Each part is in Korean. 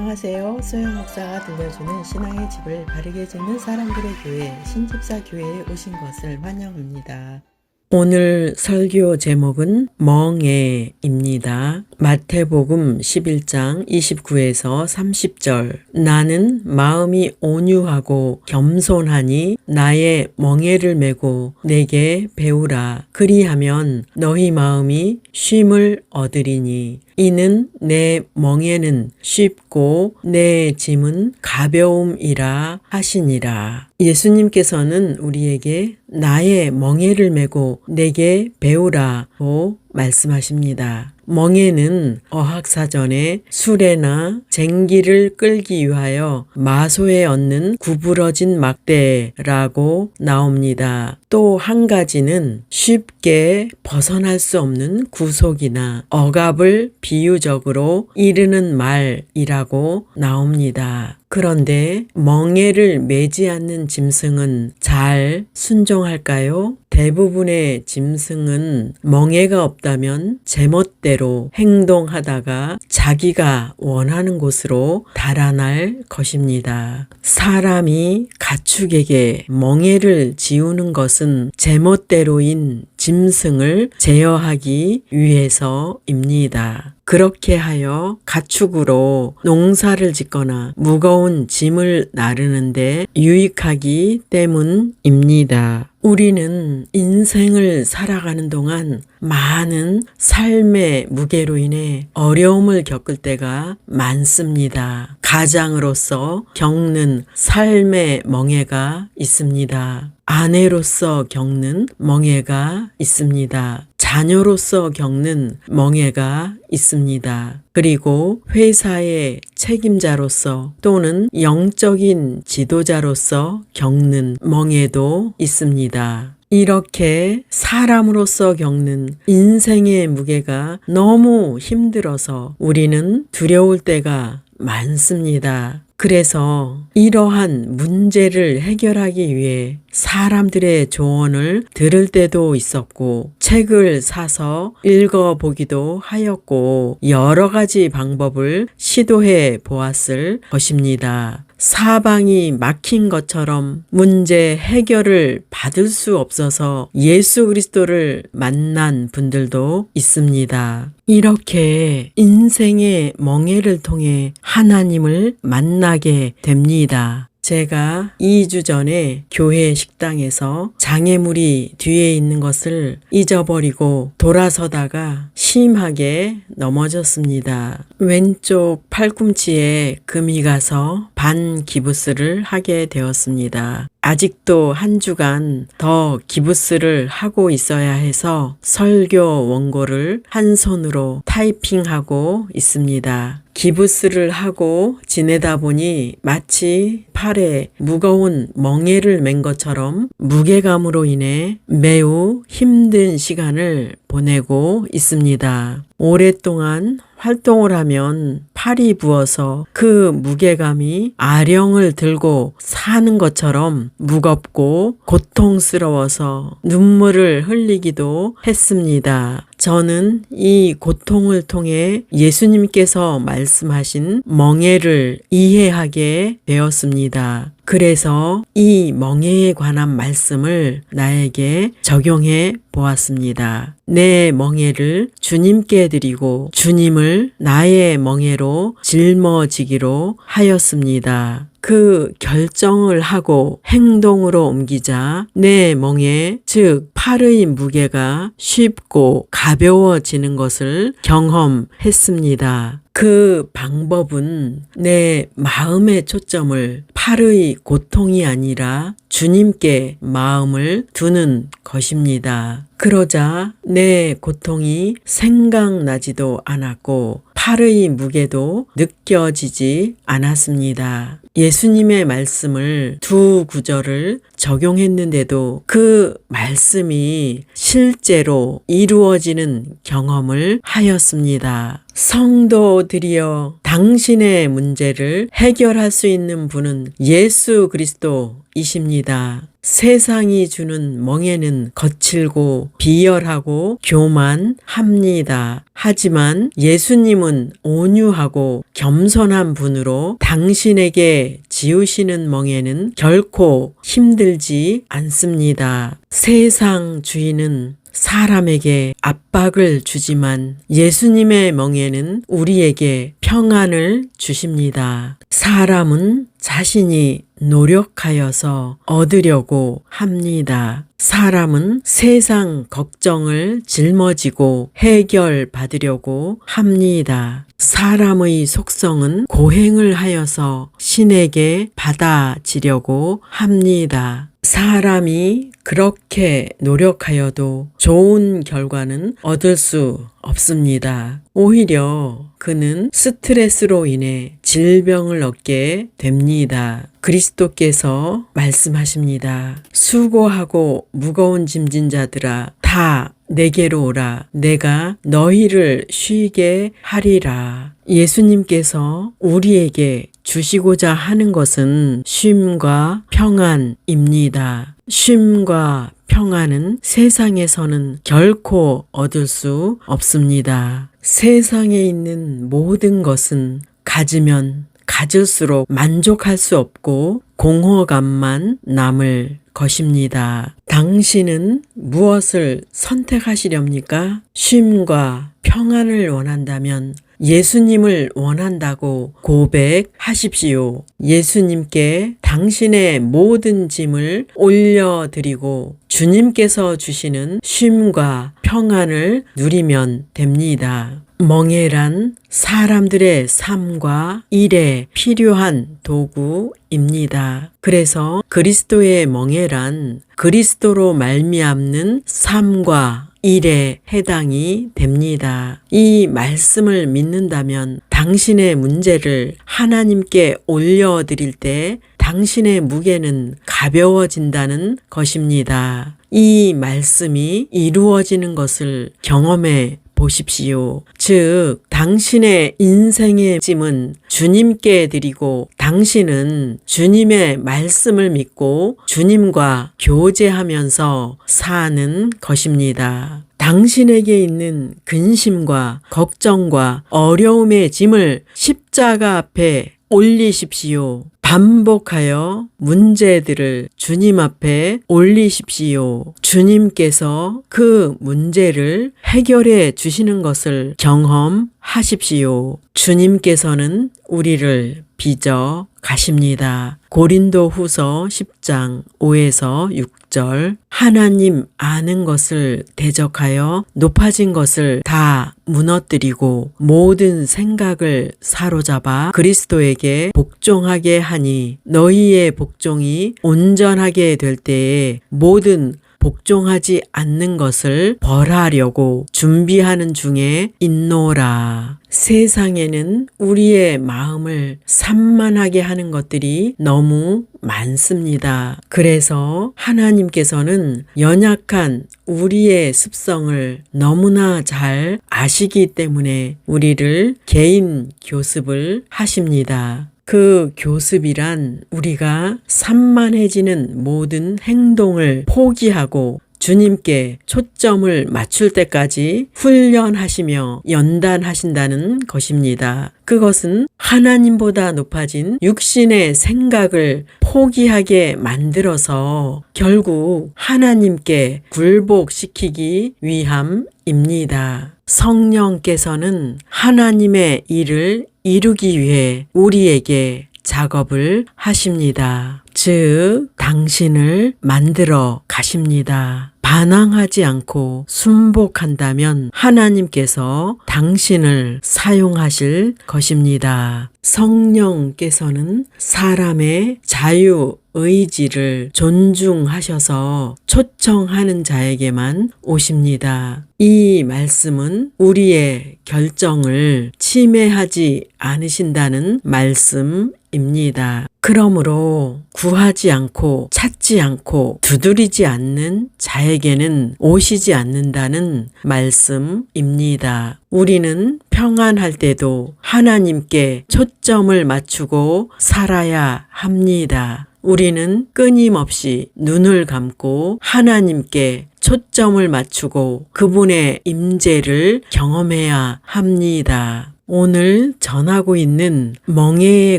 안녕하세요. 소영 목사가 들려주는 신앙의 집을 바르게 짓는 사람들의 교회 신집사 교회에 오신 것을 환영합니다. 오늘 설교 제목은 멍에입니다. 마태복음 11장 29에서 30절. 나는 마음이 온유하고 겸손하니 나의 멍에를 메고 내게 배우라. 그리하면 너희 마음이 쉼을 얻으리니 이는 내 멍에는 쉽고 내 짐은 가벼움이라 하시니라. 예수님께서는 우리에게 나의 멍에를 메고 내게 배우라고 말씀하십니다. 멍에는 어학사전에 수레나 쟁기를 끌기 위하여 마소에 얹는 구부러진 막대라고 나옵니다. 또 한 가지는 쉽게 벗어날 수 없는 구속이나 억압을 비유적으로 이르는 말이라고 나옵니다. 그런데 멍에를 매지 않는 짐승은 잘 순종할까요? 대부분의 짐승은 멍에가 없다면 제멋대로 행동하다가 자기가 원하는 곳으로 달아날 것입니다. 사람이 가축에게 멍에를 지우는 것은 제멋대로인 짐승을 제어하기 위해서입니다. 그렇게 하여 가축으로 농사를 짓거나 무거운 짐을 나르는데 유익하기 때문입니다. 우리는 인생을 살아가는 동안 많은 삶의 무게로 인해 어려움을 겪을 때가 많습니다. 가장으로서 겪는 삶의 멍에가 있습니다. 아내로서 겪는 멍에가 있습니다. 자녀로서 겪는 멍에가 있습니다. 그리고 회사의 책임자로서 또는 영적인 지도자로서 겪는 멍에도 있습니다. 이렇게 사람으로서 겪는 인생의 무게가 너무 힘들어서 우리는 두려울 때가 많습니다. 그래서 이러한 문제를 해결하기 위해 사람들의 조언을 들을 때도 있었고 책을 사서 읽어보기도 하였고 여러 가지 방법을 시도해 보았을 것입니다. 사방이 막힌 것처럼 문제 해결을 받을 수 없어서 예수 그리스도를 만난 분들도 있습니다. 이렇게 인생의 멍에를 통해 하나님을 만나게 됩니다. 제가 2주 전에 교회 식당에서 장애물이 뒤에 있는 것을 잊어버리고 돌아서다가 심하게 넘어졌습니다. 왼쪽 팔꿈치에 금이 가서 반기부스를 하게 되었습니다. 아직도 한 주간 더 기부스를 하고 있어야 해서 설교 원고를 한 손으로 타이핑하고 있습니다. 기부스를 하고 지내다 보니 마치 팔에 무거운 멍에를 맨 것처럼 무게감으로 인해 매우 힘든 시간을 보내고 있습니다. 오랫동안 활동을 하면 팔이 부어서 그 무게감이 아령을 들고 사는 것처럼 무겁고 고통스러워서 눈물을 흘리기도 했습니다. 저는 이 고통을 통해 예수님께서 말씀하신 멍에를 이해하게 되었습니다. 그래서 이 멍에에 관한 말씀을 나에게 적용해 보았습니다. 내 멍에를 주님께 드리고 주님을 나의 멍에로 짊어지기로 하였습니다. 그 결정을 하고 행동으로 옮기자 내 멍에 즉 팔의 무게가 쉽고 가벼워지는 것을 경험했습니다. 그 방법은 내 마음의 초점을 팔의 고통이 아니라 주님께 마음을 두는 것입니다. 그러자 내 고통이 생각나지도 않았고 팔의 무게도 느껴지지 않았습니다. 예수님의 말씀을 두 구절을 적용했는데도 그 말씀이 실제로 이루어지는 경험을 하였습니다. 성도들이여, 당신의 문제를 해결할 수 있는 분은 예수 그리스도이십니다. 세상이 주는 멍에는 거칠고 비열하고 교만합니다. 하지만 예수님은 온유하고 겸손한 분으로 당신에게 지으시는 멍에는 결코 힘들지 않습니다. 세상 주인은 사람에게 압박을 주지만 예수님의 멍에는 우리에게 평안을 주십니다. 사람은 자신이 노력하여서 얻으려고 합니다. 사람은 세상 걱정을 짊어지고 해결받으려고 합니다. 사람의 속성은 고행을 하여서 신에게 받아지려고 합니다. 사람이 그렇게 노력하여도 좋은 결과는 얻을 수 없습니다. 오히려 그는 스트레스로 인해 질병을 얻게 됩니다. 그리스도께서 말씀하십니다. 수고하고 무거운 짐진 자들아 다 내게로 오라. 내가 너희를 쉬게 하리라. 예수님께서 우리에게 주시고자 하는 것은 쉼과 평안입니다. 쉼과 평안은 세상에서는 결코 얻을 수 없습니다. 세상에 있는 모든 것은 가지면 가질수록 만족할 수 없고 공허감만 남을 것입니다. 당신은 무엇을 선택하시렵니까? 쉼과 평안을 원한다면 예수님을 원한다고 고백하십시오. 예수님께 당신의 모든 짐을 올려드리고 주님께서 주시는 쉼과 평안을 누리면 됩니다. 멍에란 사람들의 삶과 일에 필요한 도구입니다. 그래서 그리스도의 멍에란 그리스도로 말미암는 삶과 일에 해당이 됩니다. 이 말씀을 믿는다면 당신의 문제를 하나님께 올려드릴 때 당신의 무게는 가벼워진다는 것입니다. 이 말씀이 이루어지는 것을 경험해 보십시오. 즉, 당신의 인생의 짐은 주님께 드리고 당신은 주님의 말씀을 믿고 주님과 교제하면서 사는 것입니다. 당신에게 있는 근심과 걱정과 어려움의 짐을 십자가 앞에 올리십시오. 반복하여 문제들을 주님 앞에 올리십시오. 주님께서 그 문제를 해결해 주시는 것을 경험하십시오. 주님께서는 우리를 빚어 가십니다. 고린도후서 10장 5에서 6절 하나님 아는 것을 대적하여 높아진 것을 다 무너뜨리고 모든 생각을 사로잡아 그리스도에게 복종하게 하니 너희의 복종이 온전하게 될 때에 모든 복종하지 않는 것을 벌하려고 준비하는 중에 있노라. 세상에는 우리의 마음을 산만하게 하는 것들이 너무 많습니다. 그래서 하나님께서는 연약한 우리의 습성을 너무나 잘 아시기 때문에 우리를 개인 교습을 하십니다. 그 교습이란 우리가 산만해지는 모든 행동을 포기하고 주님께 초점을 맞출 때까지 훈련하시며 연단하신다는 것입니다. 그것은 하나님보다 높아진 육신의 생각을 포기하게 만들어서 결국 하나님께 굴복시키기 위함입니다. 성령께서는 하나님의 일을 이루기 위해 우리에게 작업을 하십니다. 즉, 당신을 만들어 가십니다. 반항하지 않고 순복한다면 하나님께서 당신을 사용하실 것입니다. 성령께서는 사람의 자유의지를 존중하셔서 초청하는 자에게만 오십니다. 이 말씀은 우리의 결정을 침해하지 않으신다는 말씀입니다. 그러므로 구하지 않고 찾지 않고 두드리지 않는 자에게는 오시지 않는다는 말씀입니다. 우리는 평안할 때도 하나님께 초점을 맞추고 살아야 합니다. 우리는 끊임없이 눈을 감고 하나님께 초점을 맞추고 그분의 임재를 경험해야 합니다. 오늘 전하고 있는 멍에에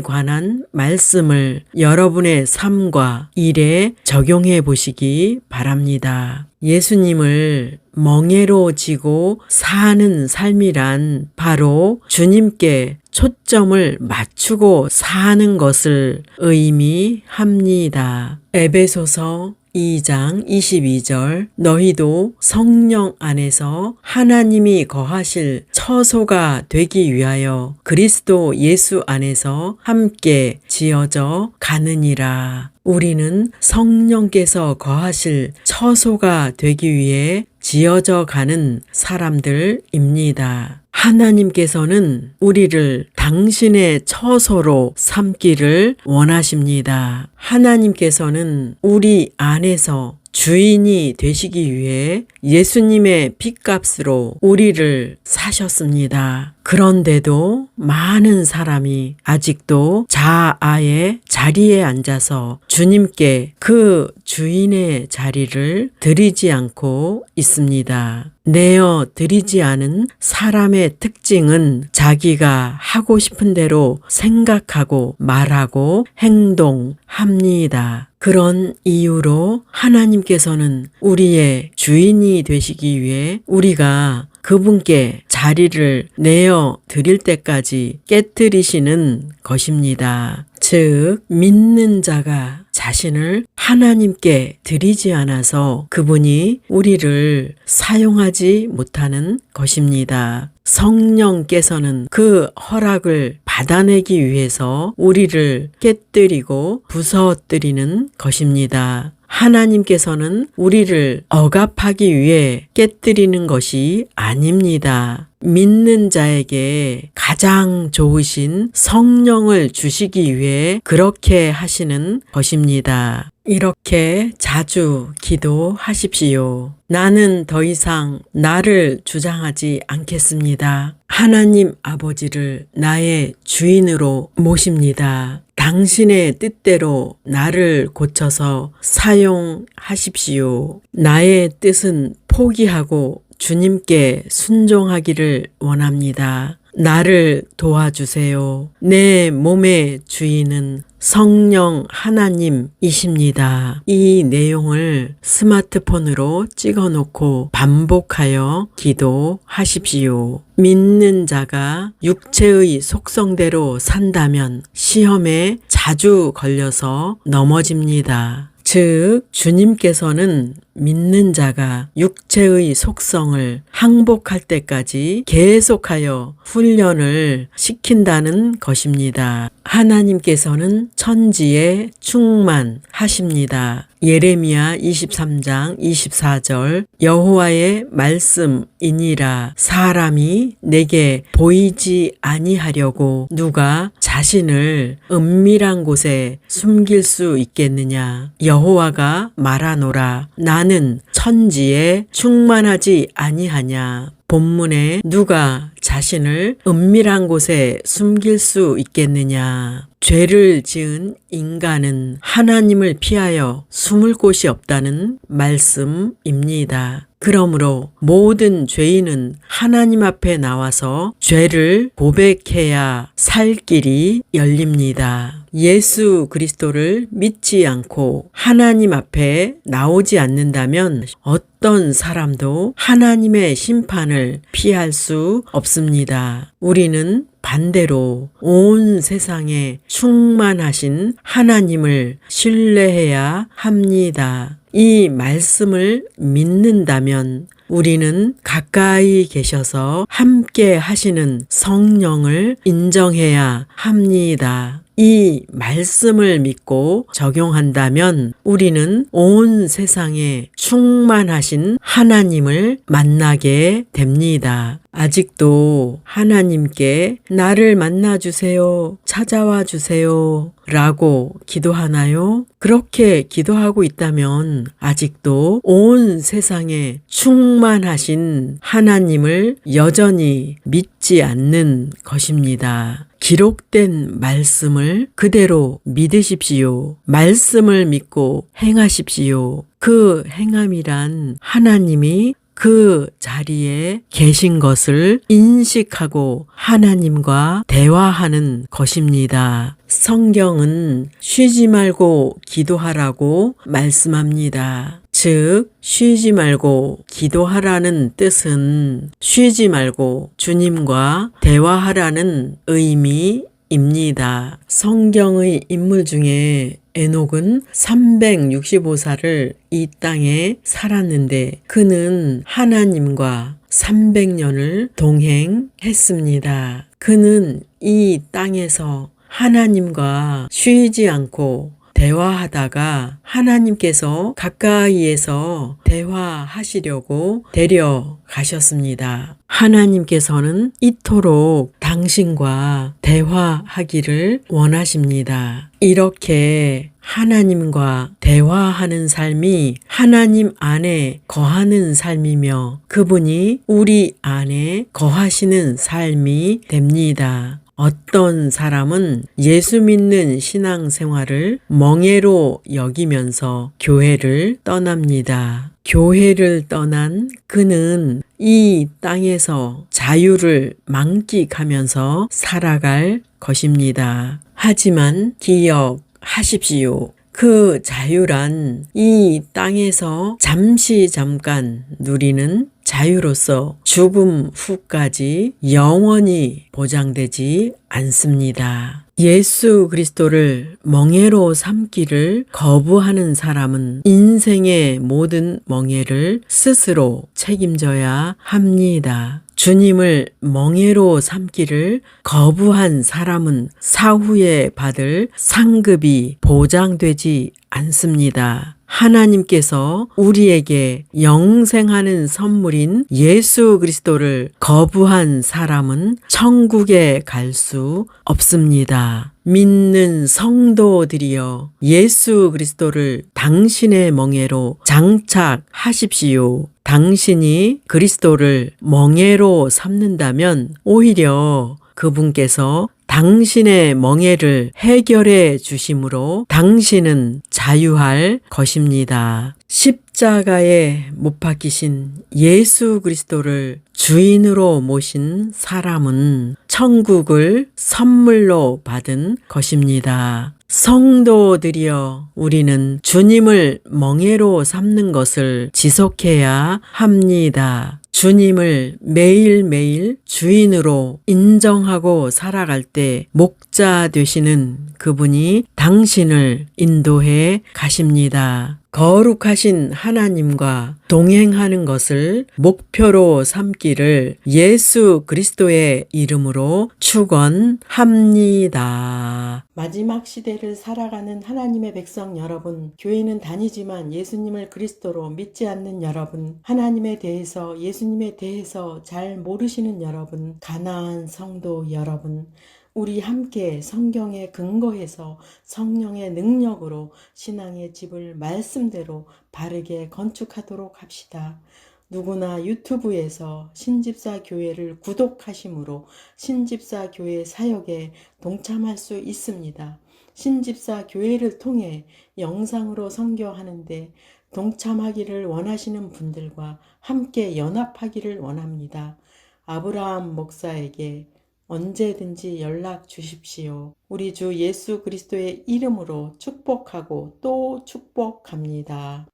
관한 말씀을 여러분의 삶과 일에 적용해 보시기 바랍니다. 예수님을 멍에로 지고 사는 삶이란 바로 주님께 초점을 맞추고 사는 것을 의미합니다. 에베소서 2장 22절 너희도 성령 안에서 하나님이 거하실 처소가 되기 위하여 그리스도 예수 안에서 함께 지어져 가느니라. 우리는 성령께서 거하실 처소가 되기 위해 지어져 가는 사람들입니다. 하나님께서는 우리를 당신의 처소로 삼기를 원하십니다. 하나님께서는 우리 안에서 주인이 되시기 위해 예수님의 핏값으로 우리를 사셨습니다. 그런데도 많은 사람이 아직도 자아의 자리에 앉아서 주님께 그 주인의 자리를 드리지 않고 있습니다. 내어 드리지 않은 사람의 특징은 자기가 하고 싶은 대로 생각하고 말하고 행동합니다. 그런 이유로 하나님께서는 우리의 주인이 되시기 위해 우리가 그분께 자리를 내어 드릴 때까지 깨뜨리시는 것입니다. 즉, 믿는 자가 자신을 하나님께 드리지 않아서 그분이 우리를 사용하지 못하는 것입니다. 성령께서는 그 허락을 받아내기 위해서 우리를 깨뜨리고 부서뜨리는 것입니다. 하나님께서는 우리를 억압하기 위해 깨뜨리는 것이 아닙니다. 믿는 자에게 가장 좋으신 성령을 주시기 위해 그렇게 하시는 것입니다. 이렇게 자주 기도하십시오. 나는 더 이상 나를 주장하지 않겠습니다. 하나님 아버지를 나의 주인으로 모십니다. 당신의 뜻대로 나를 고쳐서 사용하십시오. 나의 뜻은 포기하고 주님께 순종하기를 원합니다. 나를 도와주세요. 내 몸의 주인은 성령 하나님이십니다. 이 내용을 스마트폰으로 찍어놓고 반복하여 기도하십시오. 믿는 자가 육체의 속성대로 산다면 시험에 자주 걸려서 넘어집니다. 즉, 주님께서는 믿는 자가 육체의 속성을 항복할 때까지 계속하여 훈련을 시킨다는 것입니다. 하나님께서는 천지에 충만하십니다. 예레미야 23장 24절 여호와의 말씀이니라. 사람이 내게 보이지 아니하려고 누가 자신을 은밀한 곳에 숨길 수 있겠느냐. 여호와가 말하노라. 나는 천지에 충만하지 아니하냐. 본문에 누가 자신을 은밀한 곳에 숨길 수 있겠느냐. 죄를 지은 인간은 하나님을 피하여 숨을 곳이 없다는 말씀입니다. 그러므로 모든 죄인은 하나님 앞에 나와서 죄를 고백해야 살 길이 열립니다. 예수 그리스도를 믿지 않고 하나님 앞에 나오지 않는다면 어떤 사람도 하나님의 심판을 피할 수 없습니다. 우리는 반대로 온 세상에 충만하신 하나님을 신뢰해야 합니다. 이 말씀을 믿는다면 우리는 가까이 계셔서 함께 하시는 성령을 인정해야 합니다. 이 말씀을 믿고 적용한다면 우리는 온 세상에 충만하신 하나님을 만나게 됩니다. 아직도 하나님께 나를 만나주세요, 찾아와 주세요 라고 기도하나요? 그렇게 기도하고 있다면 아직도 온 세상에 충만하신 하나님을 여전히 믿지 않는 것입니다. 기록된 말씀을 그대로 믿으십시오. 말씀을 믿고 행하십시오. 그 행함이란 하나님이 그 자리에 계신 것을 인식하고 하나님과 대화하는 것입니다. 성경은 쉬지 말고 기도하라고 말씀합니다. 즉, 쉬지 말고 기도하라는 뜻은 쉬지 말고 주님과 대화하라는 의미입니다. 성경의 인물 중에 에녹은 365살을 이 땅에 살았는데 그는 하나님과 300년을 동행했습니다. 그는 이 땅에서 하나님과 쉬지 않고 대화하다가 하나님께서 가까이에서 대화하시려고 데려가셨습니다. 하나님께서는 이토록 당신과 대화하기를 원하십니다. 이렇게 하나님과 대화하는 삶이 하나님 안에 거하는 삶이며 그분이 우리 안에 거하시는 삶이 됩니다. 어떤 사람은 예수 믿는 신앙생활을 멍해로 여기면서 교회를 떠납니다. 교회를 떠난 그는 이 땅에서 자유를 만끽하면서 살아갈 것입니다. 하지만 기억하십시오. 그 자유란 이 땅에서 잠깐 누리는 자유로서 죽음 후까지 영원히 보장되지 않습니다. 예수 그리스도를 멍해로 삼기를 거부하는 사람은 인생의 모든 멍해를 스스로 책임져야 합니다. 주님을 멍해로 삼기를 거부한 사람은 사후에 받을 상급이 보장되지 않습니다. 하나님께서 우리에게 영생하는 선물인 예수 그리스도를 거부한 사람은 천국에 갈 수 없습니다. 믿는 성도들이여 예수 그리스도를 당신의 멍에로 장착하십시오. 당신이 그리스도를 멍에로 삼는다면 오히려 그분께서 당신의 멍에를 해결해 주심으로 당신은 자유할 것입니다. 십자가에 못 박히신 예수 그리스도를 주인으로 모신 사람은 천국을 선물로 받은 것입니다. 성도들이여 우리는 주님을 멍에로 삼는 것을 지속해야 합니다. 주님을 매일매일 주인으로 인정하고 살아갈 때 목자 되시는 그분이 당신을 인도해 가십니다. 거룩하신 하나님과 동행하는 것을 목표로 삼기를 예수 그리스도의 이름으로 축원합니다. 마지막 시대를 살아가는 하나님의 백성 여러분, 교회는 다니지만 예수님을 그리스도로 믿지 않는 여러분, 하나님에 대해서 예수님에 대해서 잘 모르시는 여러분, 가나안 성도 여러분, 우리 함께 성경에 근거해서 성령의 능력으로 신앙의 집을 말씀대로 바르게 건축하도록 합시다. 누구나 유튜브에서 신집사 교회를 구독하심으로 신집사 교회 사역에 동참할 수 있습니다. 신집사 교회를 통해 영상으로 선교하는데 동참하기를 원하시는 분들과 함께 연합하기를 원합니다. 아브라함 목사에게 언제든지 연락 주십시오. 우리 주 예수 그리스도의 이름으로 축복하고 또 축복합니다.